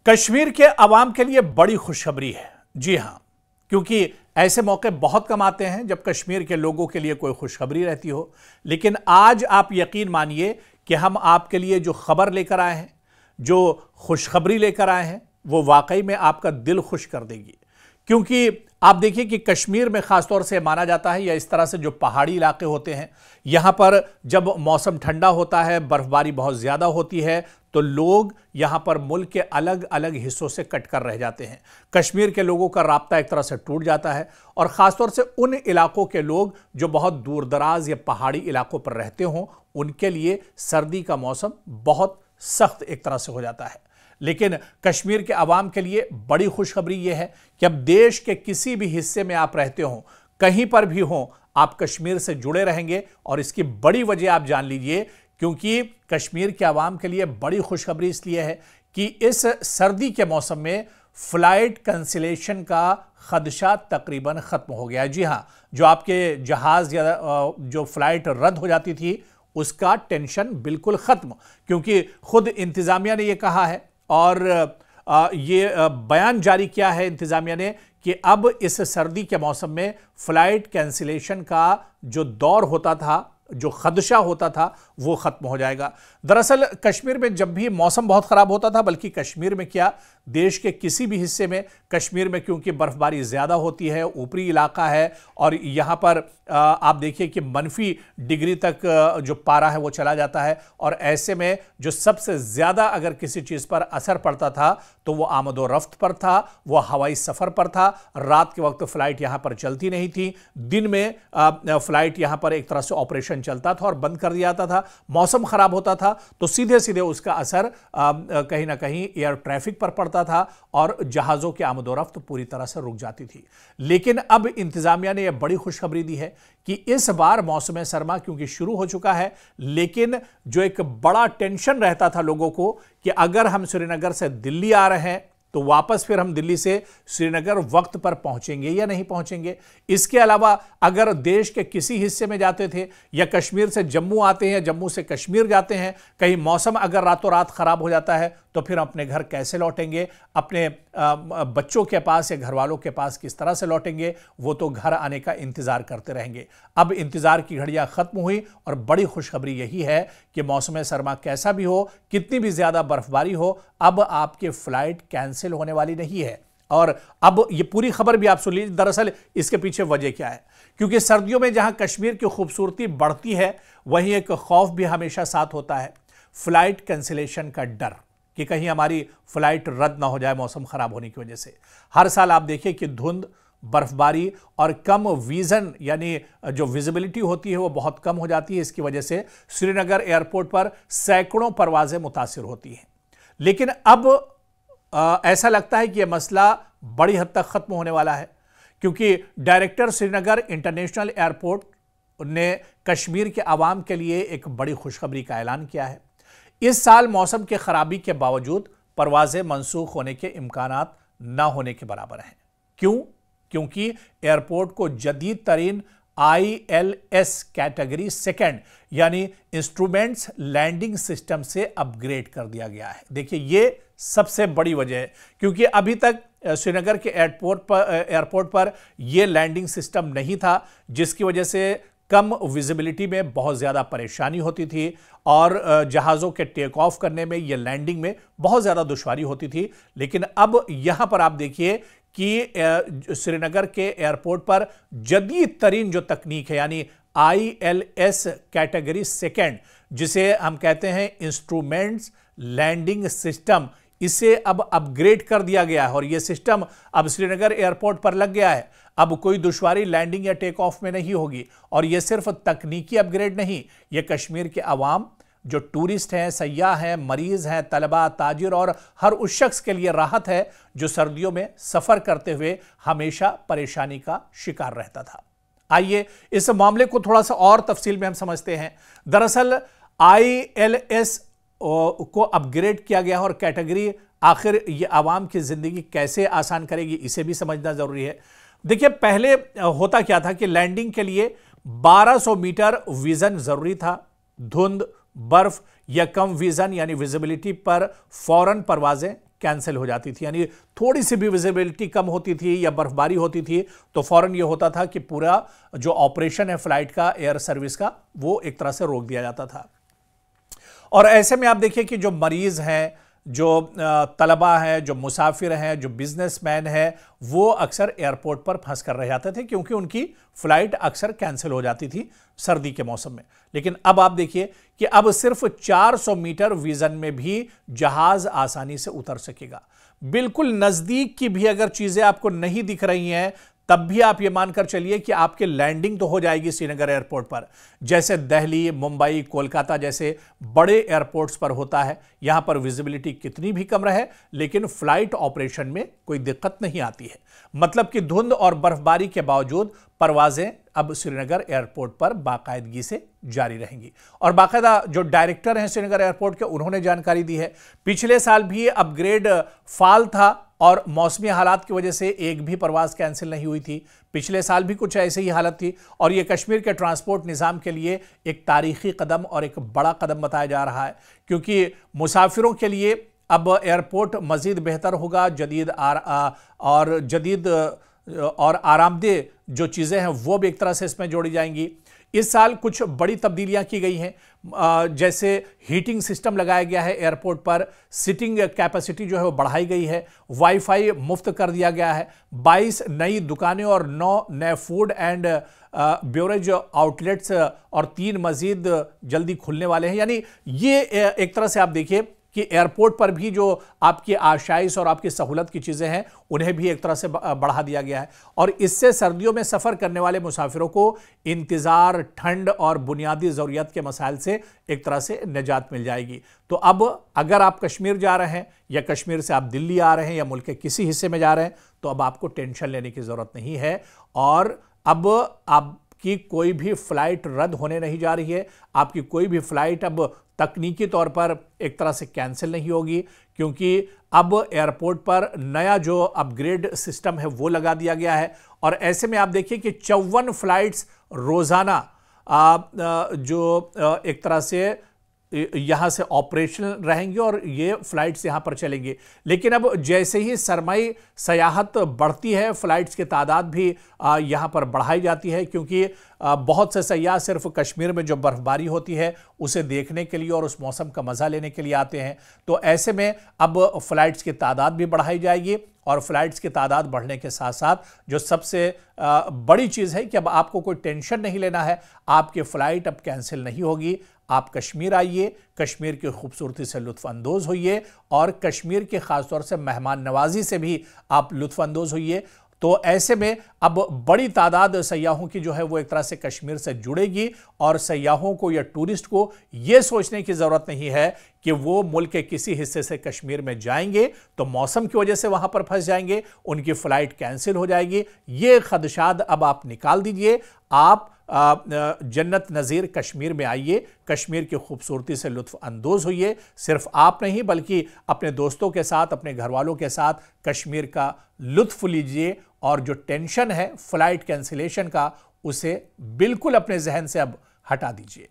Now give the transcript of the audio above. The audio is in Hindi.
कश्मीर के अवाम के लिए बड़ी खुशखबरी है। जी हां, क्योंकि ऐसे मौके बहुत कम आते हैं जब कश्मीर के लोगों के लिए कोई खुशखबरी रहती हो। लेकिन आज आप यकीन मानिए कि हम आपके लिए जो खबर लेकर आए हैं, जो खुशखबरी लेकर आए हैं, वो वाकई में आपका दिल खुश कर देगी। क्योंकि आप देखिए कि कश्मीर में खासतौर से माना जाता है, या इस तरह से जो पहाड़ी इलाके होते हैं, यहां पर जब मौसम ठंडा होता है, बर्फबारी बहुत ज्यादा होती है, तो लोग यहां पर मुल्क के अलग अलग हिस्सों से कट कर रह जाते हैं। कश्मीर के लोगों का राब्ता एक तरह से टूट जाता है, और खासतौर से उन इलाकों के लोग जो बहुत दूर दराज या पहाड़ी इलाकों पर रहते हों, उनके लिए सर्दी का मौसम बहुत सख्त एक तरह से हो जाता है। लेकिन कश्मीर के अवाम के लिए बड़ी खुशखबरी यह है कि अब देश के किसी भी हिस्से में आप रहते हो, कहीं पर भी हो, आप कश्मीर से जुड़े रहेंगे। और इसकी बड़ी वजह आप जान लीजिए, क्योंकि कश्मीर के अवाम के लिए बड़ी खुशखबरी इसलिए है कि इस सर्दी के मौसम में फ्लाइट कैंसिलेशन का खदशा तकरीबन खत्म हो गया है। जी हां, जो आपके जहाज या जो फ्लाइट रद्द हो जाती थी, उसका टेंशन बिल्कुल खत्म, क्योंकि खुद इंतजामिया ने यह कहा है और ये बयान जारी किया है इंतजामिया ने कि अब इस सर्दी के मौसम में फ्लाइट कैंसिलेशन का जो दौर होता था, जो खदशा होता था, वो खत्म हो जाएगा। दरअसल कश्मीर में जब भी मौसम बहुत खराब होता था, बल्कि कश्मीर में क्या, देश के किसी भी हिस्से में, कश्मीर में क्योंकि बर्फबारी ज्यादा होती है, ऊपरी इलाका है, और यहां पर आप देखिए कि मनफी डिग्री तक जो पारा है वो चला जाता है। और ऐसे में जो सबसे ज्यादा अगर किसी चीज पर असर पड़ता था, तो वो आमदोरफ्त पर था, वो हवाई सफर पर था। रात के वक्त फ्लाइट यहां पर चलती नहीं थी, दिन में फ्लाइट यहां पर एक तरह से ऑपरेशन चलता था और बंद कर दिया जाता था। मौसम खराब होता था तो सीधे सीधे उसका असर कहीं ना कहीं एयर ट्रैफिक पर पड़ता था, और जहाजों की आमदोरफ्त पूरी तरह से रुक जाती थी। लेकिन अब इंतजामिया ने यह बड़ी खुशखबरी दी है कि इस बार मौसम सरमा क्योंकि शुरू हो चुका है, लेकिन जो एक बड़ा टेंशन रहता था लोगों को कि अगर हम श्रीनगर से दिल्ली आ रहे हैं, तो वापस फिर हम दिल्ली से श्रीनगर वक्त पर पहुंचेंगे या नहीं पहुंचेंगे। इसके अलावा अगर देश के किसी हिस्से में जाते थे, या कश्मीर से जम्मू आते हैं, जम्मू से कश्मीर जाते हैं, कहीं मौसम अगर रातों रात खराब हो जाता है, तो फिर अपने घर कैसे लौटेंगे, अपने बच्चों के पास या घर वालों के पास किस तरह से लौटेंगे, वो तो घर आने का इंतजार करते रहेंगे। अब इंतजार की घड़ियां खत्म हुई, और बड़ी खुशखबरी यही है कि मौसम सरमा कैसा भी हो, कितनी भी ज्यादा बर्फबारी हो, अब आपकी फ्लाइट कैंसिल होने वाली नहीं है। और अब ये पूरी खबर भी आप सुन लीजिए। दरअसल इसके पीछे वजह क्या है, क्योंकि सर्दियों में जहां कश्मीर की खूबसूरती बढ़ती है, वहीं एक खौफ भी हमेशा साथ होता है, फ्लाइट कैंसिलेशन का डर कि कहीं हमारी फ्लाइट रद्द ना हो जाए मौसम खराब होने की वजह से। हर साल आप देखिए कि धुंध, बर्फबारी और कम विजन, यानी जो विजिबिलिटी होती है वो बहुत कम हो जाती है। इसकी वजह से श्रीनगर एयरपोर्ट पर सैकड़ों परवाजें मुतासिर होती हैं। लेकिन अब ऐसा लगता है कि यह मसला बड़ी हद तक खत्म होने वाला है, क्योंकि डायरेक्टर श्रीनगर इंटरनेशनल एयरपोर्ट ने कश्मीर के अवाम के लिए एक बड़ी खुशखबरी का ऐलान किया है। इस साल मौसम के खराबी के बावजूद परवाजें मंसूख होने के इम्कानात न होने के बराबर हैं। क्यों? क्योंकि एयरपोर्ट को जदीद तरीन ILS कैटेगरी सेकेंड यानी इंस्ट्रूमेंट्स लैंडिंग सिस्टम से अपग्रेड कर दिया गया है। देखिए, यह सबसे बड़ी वजह है, क्योंकि अभी तक श्रीनगर के एयरपोर्ट पर यह लैंडिंग सिस्टम नहीं था, जिसकी वजह से कम विजिबिलिटी में बहुत ज़्यादा परेशानी होती थी, और जहाज़ों के टेक ऑफ करने में, या लैंडिंग में बहुत ज़्यादा दुश्वारी होती थी। लेकिन अब यहाँ पर आप देखिए कि श्रीनगर के एयरपोर्ट पर जदीद तरीन जो तकनीक है, यानी ILS कैटेगरी सेकेंड, जिसे हम कहते हैं इंस्ट्रूमेंट्स लैंडिंग सिस्टम, इसे अब अपग्रेड कर दिया गया है। और यह सिस्टम अब श्रीनगर एयरपोर्ट पर लग गया है। अब कोई दुश्वारी लैंडिंग या टेक ऑफ में नहीं होगी। और यह सिर्फ तकनीकी अपग्रेड नहीं, यह कश्मीर के अवाम, जो टूरिस्ट हैं, सयाह हैं, मरीज हैं, तलबा, ताजिर और हर उस शख्स के लिए राहत है जो सर्दियों में सफर करते हुए हमेशा परेशानी का शिकार रहता था। आइए इस मामले को थोड़ा सा और तफसील में हम समझते हैं। दरअसल ILS को अपग्रेड किया गया, और कैटेगरी आखिर ये आवाम की जिंदगी कैसे आसान करेगी, इसे भी समझना जरूरी है। देखिए, पहले होता क्या था कि लैंडिंग के लिए 1200 मीटर विजन जरूरी था। धुंध, बर्फ या कम विजन यानी विजिबिलिटी पर फौरन परवाजें कैंसिल हो जाती थी। यानी थोड़ी सी भी विजिबिलिटी कम होती थी या बर्फबारी होती थी तो फौरन ये होता था कि पूरा जो ऑपरेशन है फ्लाइट का, एयर सर्विस का, वो एक तरह से रोक दिया जाता था। और ऐसे में आप देखिए कि जो मरीज हैं, जो तलबा हैं, जो मुसाफिर हैं, जो बिजनेसमैन हैं, वो अक्सर एयरपोर्ट पर फंस कर रह जाते थे क्योंकि उनकी फ्लाइट अक्सर कैंसिल हो जाती थी सर्दी के मौसम में। लेकिन अब आप देखिए कि अब सिर्फ 400 मीटर विजन में भी जहाज आसानी से उतर सकेगा। बिल्कुल नजदीक की भी अगर चीजें आपको नहीं दिख रही हैं तब भी आप ये मानकर चलिए कि आपकी लैंडिंग तो हो जाएगी श्रीनगर एयरपोर्ट पर, जैसे दिल्ली, मुंबई, कोलकाता जैसे बड़े एयरपोर्ट्स पर होता है। यहां पर विजिबिलिटी कितनी भी कम रहे लेकिन फ्लाइट ऑपरेशन में कोई दिक्कत नहीं आती है। मतलब कि धुंध और बर्फबारी के बावजूद परवाजें अब श्रीनगर एयरपोर्ट पर बाकायदगी से जारी रहेंगी। और बाकायदा जो डायरेक्टर हैं श्रीनगर एयरपोर्ट के, उन्होंने जानकारी दी है पिछले साल भी अपग्रेड फाल था और मौसमी हालात की वजह से एक भी परवाज कैंसिल नहीं हुई थी। पिछले साल भी कुछ ऐसी ही हालत थी और यह कश्मीर के ट्रांसपोर्ट निज़ाम के लिए एक तारीखी कदम और एक बड़ा कदम बताया जा रहा है, क्योंकि मुसाफिरों के लिए अब एयरपोर्ट मज़ीद बेहतर होगा, जदीद और आरामदेह जो चीज़ें हैं वो भी एक तरह से इसमें जोड़ी जाएंगी। इस साल कुछ बड़ी तब्दीलियां की गई हैं, जैसे हीटिंग सिस्टम लगाया गया है एयरपोर्ट पर, सिटिंग कैपेसिटी जो है वो बढ़ाई गई है, वाईफाई मुफ्त कर दिया गया है, 22 नई दुकानें और 9 नए फूड एंड बेवरेज आउटलेट्स और 3 मजीद जल्दी खुलने वाले हैं। यानी ये एक तरह से आप देखिए कि एयरपोर्ट पर भी जो आपकी आशाइश और आपकी सहूलत की चीज़ें हैं उन्हें भी एक तरह से बढ़ा दिया गया है। और इससे सर्दियों में सफ़र करने वाले मुसाफिरों को इंतज़ार, ठंड और बुनियादी ज़रूरियात के मसाइल से एक तरह से निजात मिल जाएगी। तो अब अगर आप कश्मीर जा रहे हैं या कश्मीर से आप दिल्ली आ रहे हैं या मुल्क के किसी हिस्से में जा रहे हैं तो अब आपको टेंशन लेने की ज़रूरत नहीं है और अब आपकी कोई भी फ़्लाइट रद्द होने नहीं जा रही है। आपकी कोई भी फ़्लाइट अब तकनीकी तौर पर एक तरह से कैंसिल नहीं होगी, क्योंकि अब एयरपोर्ट पर नया जो अपग्रेड सिस्टम है वो लगा दिया गया है। और ऐसे में आप देखिए कि 54 फ्लाइट्स रोज़ाना जो एक तरह से यहाँ से ऑपरेशनल रहेंगी और ये फ्लाइट्स यहाँ पर चलेंगी। लेकिन अब जैसे ही सरमाई सयाहत बढ़ती है, फ्लाइट्स की तादाद भी यहाँ पर बढ़ाई जाती है, क्योंकि बहुत से सयाह सिर्फ कश्मीर में जो बर्फबारी होती है उसे देखने के लिए और उस मौसम का मज़ा लेने के लिए आते हैं। तो ऐसे में अब फ्लाइट्स की तादाद भी बढ़ाई जाएगी और फ्लाइट्स की तादाद बढ़ने के साथ साथ जो सबसे बड़ी चीज़ है कि अब आपको कोई टेंशन नहीं लेना है, आपकी फ़्लाइट अब कैंसिल नहीं होगी। आप कश्मीर आइए, कश्मीर की खूबसूरती से लुत्फ़अंदोज़ होइए और कश्मीर के ख़ासतौर से मेहमान नवाजी से भी आप लुत्फ़अंदोज़ होइए। तो ऐसे में अब बड़ी तादाद सयाहों की जो है वो एक तरह से कश्मीर से जुड़ेगी और सयाहों को या टूरिस्ट को ये सोचने की ज़रूरत नहीं है कि वो मुल्क के किसी हिस्से से कश्मीर में जाएंगे तो मौसम की वजह से वहाँ पर फंस जाएंगे, उनकी फ़्लाइट कैंसिल हो जाएगी। ये खदशात अब आप निकाल दीजिए। आप जन्नत नज़ीर कश्मीर में आइए, कश्मीर की खूबसूरती से लुत्फ़ अंदोज़ होइए। सिर्फ आप नहीं बल्कि अपने दोस्तों के साथ, अपने घर वालों के साथ कश्मीर का लुत्फ़ लीजिए और जो टेंशन है फ़्लाइट कैंसिलेशन का उसे बिल्कुल अपने जहन से अब हटा दीजिए।